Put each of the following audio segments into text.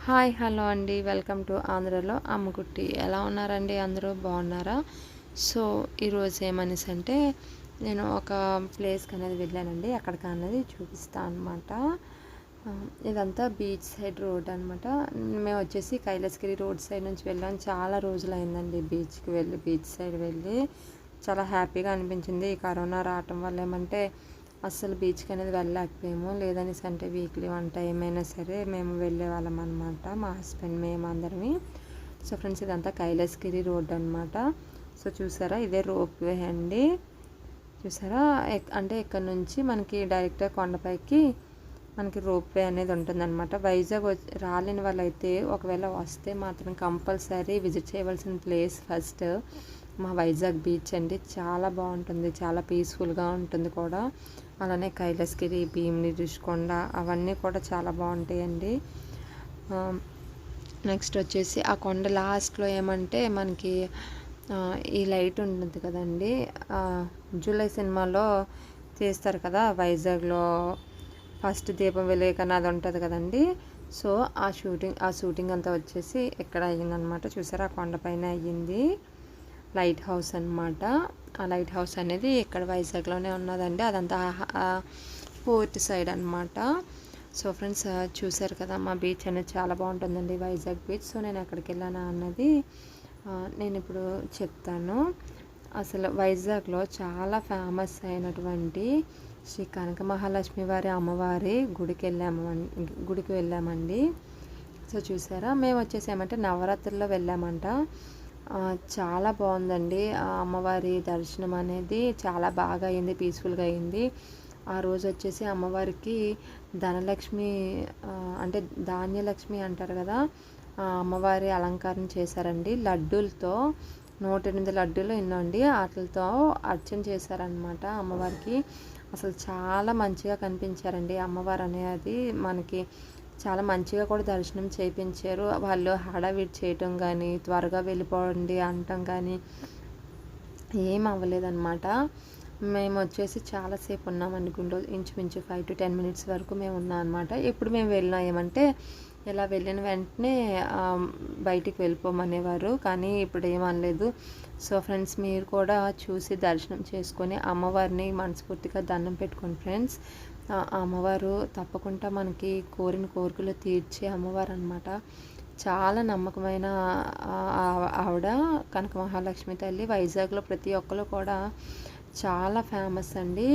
Hi hello అండి, welcome to ఆంధ్రలో అమ్మ కుట్టి. ఎలా ఉన్నారండి? అందరూ బాగున్నారా? సో ఈరోజు ఏమనేసి అంటే నేను ఒక ప్లేస్కి అనేది వెళ్ళానండి. అక్కడికి అనేది చూపిస్తాను అనమాట. ఇదంతా బీచ్ సైడ్ రోడ్ అనమాట. మేము వచ్చేసి కైలాసగిరి రోడ్ సైడ్ నుంచి వెళ్ళాం. చాలా రోజులు అయిందండి బీచ్ సైడ్ వెళ్ళి. చాలా హ్యాపీగా అనిపించింది. ఈ కరోనా రావటం వల్ల ఏమంటే అస్సలు బీచ్కి అనేది వెళ్ళలేకపోయాము. లేదనేసి అంటే వీక్లీ వన్ టైం అయినా సరే మేము వెళ్ళే వాళ్ళం అనమాట, మా హస్బెండ్ మేము అందరమే. సో ఫ్రెండ్స్, ఇదంతా కైలాసగిరి రోడ్ అనమాట. సో చూసారా, ఇదే రోప్ వే అండి. చూసారా, అంటే ఇక్కడ నుంచి మనకి డైరెక్ట్గా కొండపైకి మనకి రోప్ వే అనేది ఉంటుందన్నమాట. వైజాగ్ రాలేని వాళ్ళైతే ఒకవేళ వస్తే మాత్రం కంపల్సరీ విజిట్ చేయవలసిన ప్లేస్ ఫస్ట్ మా వైజాగ్ బీచ్ అండి. చాలా బాగుంటుంది, చాలా పీస్ఫుల్గా ఉంటుంది కూడా. అలానే కైలాసగిరి, భీమిని, ఋషికొండ అవన్నీ కూడా చాలా బాగుంటాయండి. నెక్స్ట్ వచ్చేసి ఆ కొండ లాస్ట్లో ఏమంటే మనకి ఈ లైట్ ఉంటుంది కదండి, జూలై సినిమాలో తీస్తారు కదా వైజాగ్లో ఫస్ట్ దీపం వెలిగన అది ఉంటుంది కదండి. సో ఆ షూటింగ్ అంతా వచ్చేసి ఎక్కడ అయ్యిందనమాట. చూసారా, ఆ కొండపైన అయ్యింది. లైట్ హౌస్ అనమాట. ఆ లైట్ హౌస్ అనేది ఇక్కడ వైజాగ్లోనే ఉన్నదండి. అదంతా పోర్ట్ సైడ్ అనమాట. సో ఫ్రెండ్స్, చూసారు కదా, మా బీచ్ అనేది చాలా బాగుంటుందండి, వైజాగ్ బీచ్. సో నేను ఎక్కడికి వెళ్ళానా అన్నది నేను ఇప్పుడు చెప్తాను. అసలు వైజాగ్లో చాలా ఫేమస్ అయినటువంటి శ్రీ కనక మహాలక్ష్మి వారి అమ్మవారి గుడికి వెళ్ళామండి. సో చూసారా, మేము వచ్చేసి ఏమంటే నవరాత్రుల్లో వెళ్ళామంట. చాలా బాగుందండి. ఆ అమ్మవారి దర్శనం అనేది చాలా బాగా అయింది, పీస్ఫుల్గా అయింది. ఆ రోజు వచ్చేసి అమ్మవారికి ధనలక్ష్మి అంటే ధాన్యలక్ష్మి అంటారు కదా, ఆ అమ్మవారి అలంకారం చేశారండి. లడ్డూలతో 108 లడ్డూలు ఎన్నోండి వాటితో అర్చన చేశారనమాట అమ్మవారికి. అసలు చాలా మంచిగా కనిపించారండి అమ్మవారు అనేది. మనకి చాలా మంచిగా కూడా దర్శనం చేయించారు. వాళ్ళు హడావిడి చేయటం కానీ, త్వరగా వెళ్ళిపోండి అనటం కానీ ఏం అవ్వలేదన్నమాట. మేము వచ్చేసి చాలాసేపు ఉన్నామండి గుండె, ఇంచుమించు 5 to 10 minutes వరకు మేము ఉన్నాం అనమాట. ఎప్పుడు మేము వెళ్ళినా ఏమంటే ఇలా వెళ్ళిన వెంటనే బయటికి వెళ్ళిపోమనేవారు, కానీ ఇప్పుడు ఏమనలేదు. సో ఫ్రెండ్స్, మీరు కూడా చూసి దర్శనం చేసుకొని అమ్మవారిని మనస్ఫూర్తిగా దండం పెట్టుకోండి ఫ్రెండ్స్. అమ్మవారు తప్పకుండా మనకి కోరిన కోరికలు తీర్చే అమ్మవారు అనమాట. చాలా నమ్మకమైన ఆవిడ కనక మహాలక్ష్మి తల్లి. వైజాగ్లో ప్రతి ఒక్కరు కూడా చాలా ఫేమస్ అండి,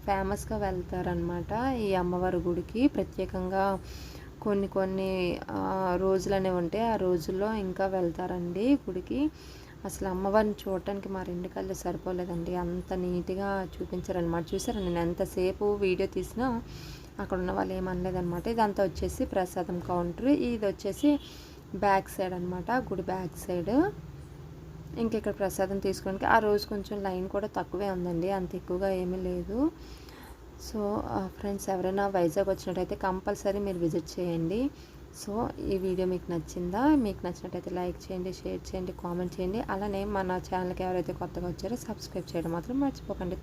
ఫేమస్గా వెళ్తారనమాట ఈ అమ్మవారి గుడికి. ప్రత్యేకంగా కొన్ని రోజులు అనేవి ఉంటాయి, ఆ రోజుల్లో ఇంకా వెళ్తారండి గుడికి. అసలు అమ్మవారిని చూడటానికి మా 2 కళ్ళు సరిపోలేదండి, అంత నీట్గా చూపించారనమాట. చూసారా, నేను ఎంతసేపు వీడియో తీసినా అక్కడ ఉన్న వాళ్ళు ఏమనలేదనమాట. ఇదంతా వచ్చేసి ప్రసాదం కౌంటర్. ఇది వచ్చేసి బ్యాక్ సైడ్ అనమాట, గుడి బ్యాక్ సైడ్. ఇంకెక్కడ ప్రసాదం తీసుకోవడానికి ఆ రోజు కొంచెం లైన్ కూడా తక్కువే ఉందండి, అంత ఎక్కువగా ఏమీ లేదు. సో ఫ్రెండ్స్, ఎవరైనా వైజాగ్ వచ్చినట్టయితే కంపల్సరీ మీరు విజిట్ చేయండి. సో ఈ వీడియో మీకు నచ్చిందా? మీకు నచ్చినట్టయితే లైక్ చేయండి, షేర్ చేయండి, కామెంట్ చేయండి. అలానే మన ఛానల్కి ఎవరైతే కొత్తగా వచ్చారో సబ్స్క్రైబ్ చేయడం మాత్రం మర్చిపోకండి.